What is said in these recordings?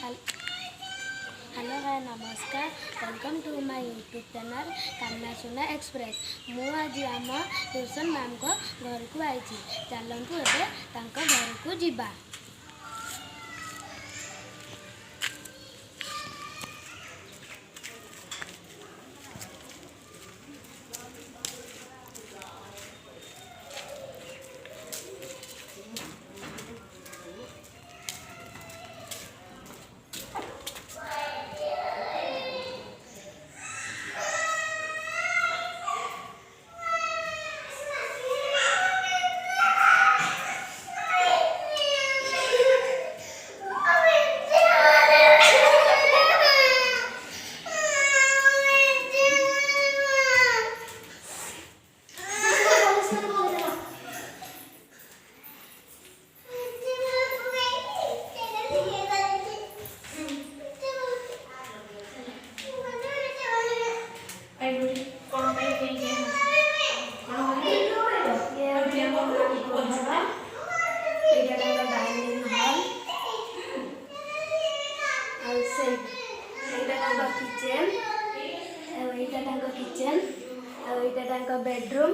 Hello hi नमस्कार welcome to my YouTube channel Kamna सुना express. मु आज आम ट्यूशन मैम को घर को आई चलतु एवं घर को जीवा। किचन बेडरूम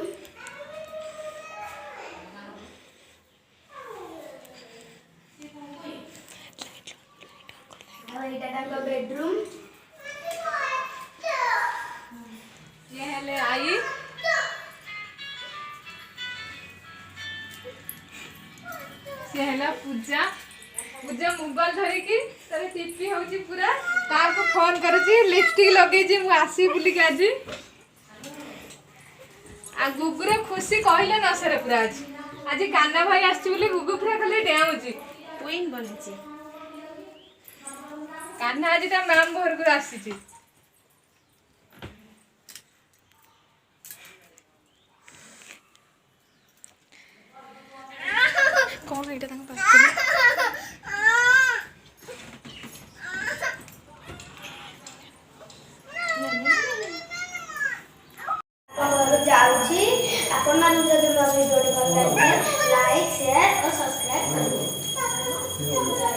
बेडरूम आई पूजा पूजा मोबाइल धरिकी तारे टीपी होची पूरा तार को फोन करूची लिपस्टिक लगेजी मु आसी बुली के आज आ गुगुरे खुशी कहले न सरे पूरा आज कान्ना भाई आसी बुली गुगु पूरा खाली डेउची क्वीन बनिची कान्ना आज ता मैम घर को आसीची कौन एटा तंग पास जाऊँगी आपण मान जदि मोर वीडियो भल लागे लाइक शेयर और सब्सक्राइब करिए।